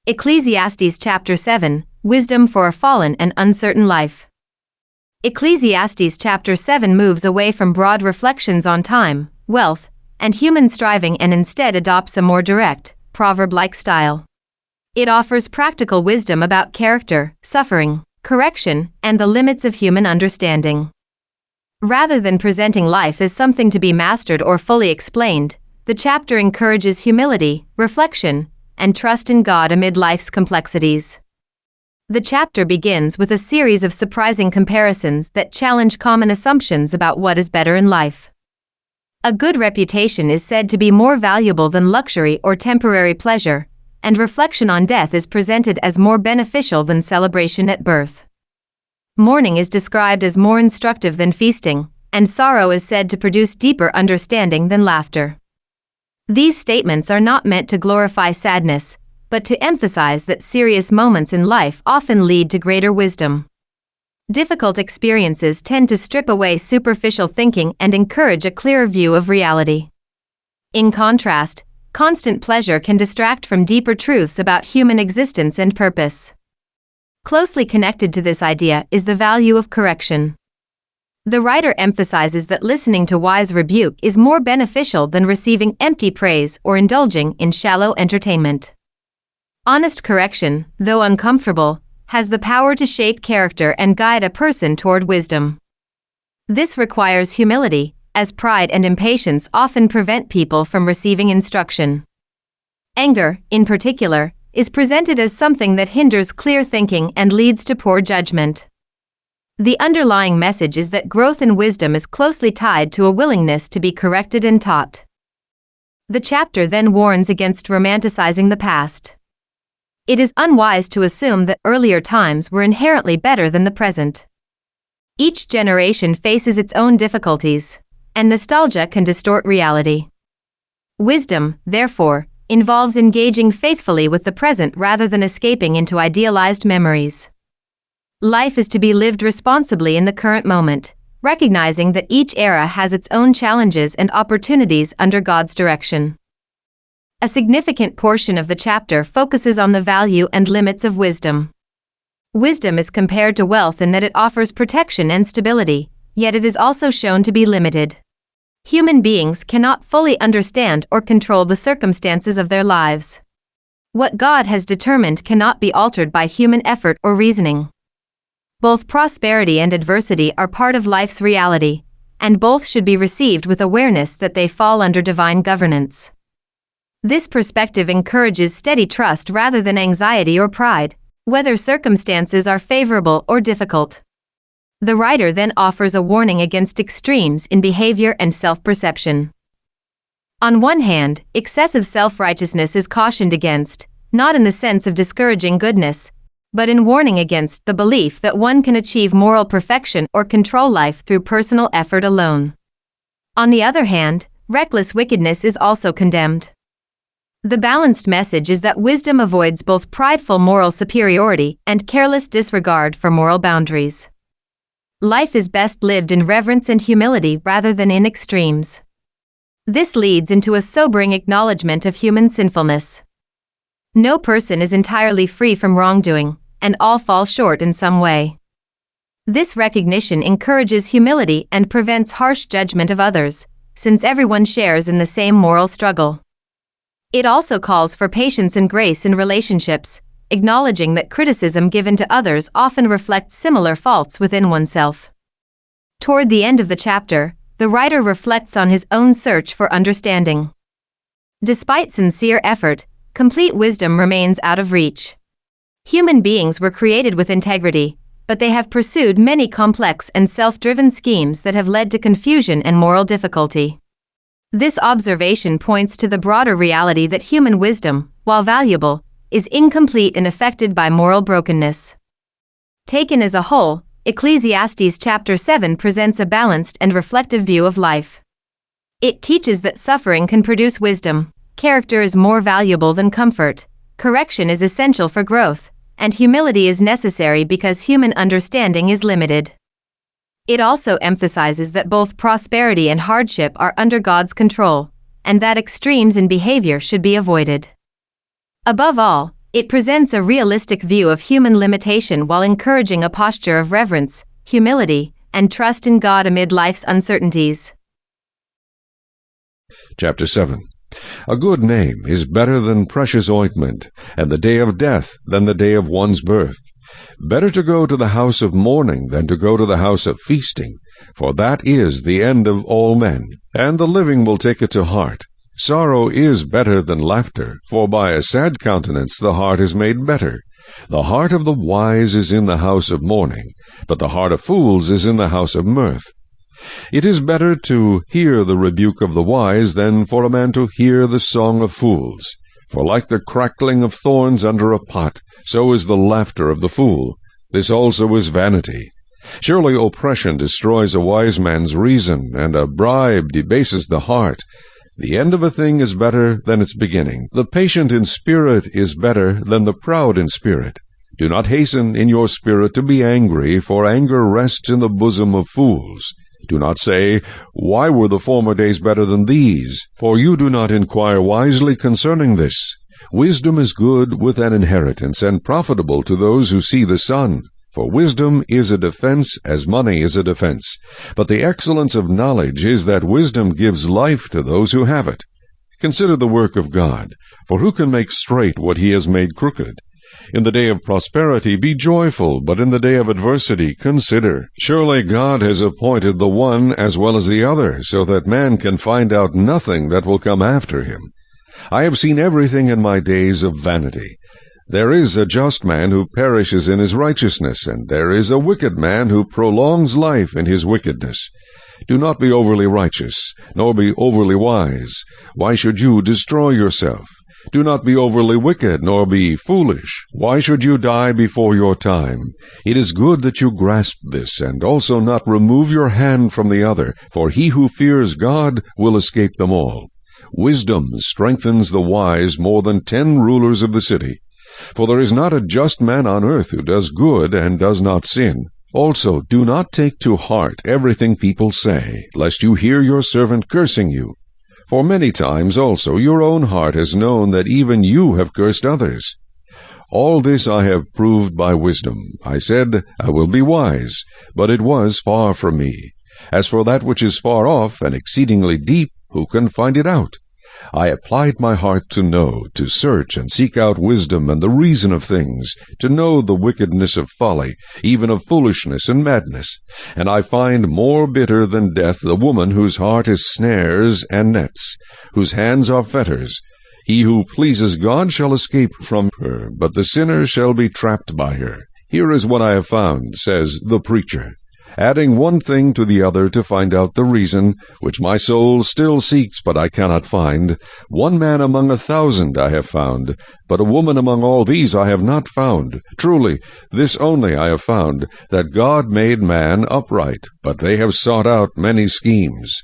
Ecclesiastes chapter 7, Wisdom for a Fallen and Uncertain Life. Ecclesiastes chapter 7 moves away from broad reflections on time, wealth, and human striving and instead adopts a more direct, proverb-like style. It offers practical wisdom about character, suffering, correction, and the limits of human understanding. Rather than presenting life as something to be mastered or fully explained, the chapter encourages humility, reflection, and trust in God amid life's complexities. The chapter begins with a series of surprising comparisons that challenge common assumptions about what is better in life. A good reputation is said to be more valuable than luxury or temporary pleasure, and reflection on death is presented as more beneficial than celebration at birth. Mourning is described as more instructive than feasting, and sorrow is said to produce deeper understanding than laughter. These statements are not meant to glorify sadness, but to emphasize that serious moments in life often lead to greater wisdom. Difficult experiences tend to strip away superficial thinking and encourage a clearer view of reality. In contrast, constant pleasure can distract from deeper truths about human existence and purpose. Closely connected to this idea is the value of correction. The writer emphasizes that listening to wise rebuke is more beneficial than receiving empty praise or indulging in shallow entertainment. Honest correction, though uncomfortable, has the power to shape character and guide a person toward wisdom. This requires humility, as pride and impatience often prevent people from receiving instruction. Anger, in particular, is presented as something that hinders clear thinking and leads to poor judgment. The underlying message is that growth in wisdom is closely tied to a willingness to be corrected and taught. The chapter then warns against romanticizing the past. It is unwise to assume that earlier times were inherently better than the present. Each generation faces its own difficulties, and nostalgia can distort reality. Wisdom, therefore, involves engaging faithfully with the present rather than escaping into idealized memories. Life is to be lived responsibly in the current moment, recognizing that each era has its own challenges and opportunities under God's direction. A significant portion of the chapter focuses on the value and limits of wisdom. Wisdom is compared to wealth in that it offers protection and stability, yet it is also shown to be limited. Human beings cannot fully understand or control the circumstances of their lives. What God has determined cannot be altered by human effort or reasoning. Both prosperity and adversity are part of life's reality, and both should be received with awareness that they fall under divine governance. This perspective encourages steady trust rather than anxiety or pride, whether circumstances are favorable or difficult. The writer then offers a warning against extremes in behavior and self-perception. On one hand, excessive self-righteousness is cautioned against, not in the sense of discouraging goodness, but in warning against the belief that one can achieve moral perfection or control life through personal effort alone. On the other hand, reckless wickedness is also condemned. The balanced message is that wisdom avoids both prideful moral superiority and careless disregard for moral boundaries. Life is best lived in reverence and humility rather than in extremes. This leads into a sobering acknowledgement of human sinfulness. No person is entirely free from wrongdoing, and all fall short in some way. This recognition encourages humility and prevents harsh judgment of others, since everyone shares in the same moral struggle. It also calls for patience and grace in relationships, acknowledging that criticism given to others often reflects similar faults within oneself. Toward the end of the chapter, the writer reflects on his own search for understanding. Despite sincere effort, complete wisdom remains out of reach. Human beings were created with integrity, but they have pursued many complex and self-driven schemes that have led to confusion and moral difficulty. This observation points to the broader reality that human wisdom, while valuable, is incomplete and affected by moral brokenness. Taken as a whole, Ecclesiastes chapter 7 presents a balanced and reflective view of life. It teaches that suffering can produce wisdom, character is more valuable than comfort, correction is essential for growth, and humility is necessary because human understanding is limited. It also emphasizes that both prosperity and hardship are under God's control, and that extremes in behavior should be avoided. Above all, It presents a realistic view of human limitation while encouraging a posture of reverence, humility, and trust in God amid life's uncertainties. Chapter 7. A good name is better than precious ointment, and the day of death than the day of one's birth. Better to go to the house of mourning than to go to the house of feasting, for that is the end of all men, and the living will take it to heart. Sorrow is better than laughter, for by a sad countenance the heart is made better. The heart of the wise is in the house of mourning, but the heart of fools is in the house of mirth. It is better to hear the rebuke of the wise than for a man to hear the song of fools. For like the crackling of thorns under a pot, so is the laughter of the fool. This also is vanity. Surely oppression destroys a wise man's reason, and a bribe debases the heart. The end of a thing is better than its beginning. The patient in spirit is better than the proud in spirit. Do not hasten in your spirit to be angry, for anger rests in the bosom of fools. Do not say, Why were the former days better than these? For you do not inquire wisely concerning this. Wisdom is good with an inheritance, and profitable to those who see the sun. For wisdom is a defense as money is a defense. But the excellence of knowledge is that wisdom gives life to those who have it. Consider the work of God, for who can make straight what he has made crooked? In the day of prosperity be joyful, but in the day of adversity consider. Surely God has appointed the one as well as the other, so that man can find out nothing that will come after him. I have seen everything in my days of vanity. There is a just man who perishes in his righteousness, and there is a wicked man who prolongs life in his wickedness. Do not be overly righteous, nor be overly wise. Why should you destroy yourself? Do not be overly wicked, nor be foolish. Why should you die before your time? It is good that you grasp this, and also not remove your hand from the other, for he who fears God will escape them all. Wisdom strengthens the wise more than 10 rulers of the city. For there is not a just man on earth who does good and does not sin. Also, do not take to heart everything people say, lest you hear your servant cursing you. For many times also your own heart has known that even you have cursed others. All this I have proved by wisdom. I said, I will be wise, but it was far from me. As for that which is far off and exceedingly deep, who can find it out? I applied my heart to know, to search and seek out wisdom and the reason of things, to know the wickedness of folly, even of foolishness and madness. And I find more bitter than death the woman whose heart is snares and nets, whose hands are fetters. He who pleases God shall escape from her, but the sinner shall be trapped by her. Here is what I have found, says the preacher, adding one thing to the other to find out the reason, which my soul still seeks, but I cannot find. One man among 1,000 I have found, but a woman among all these I have not found. Truly, this only I have found, that God made man upright, but they have sought out many schemes.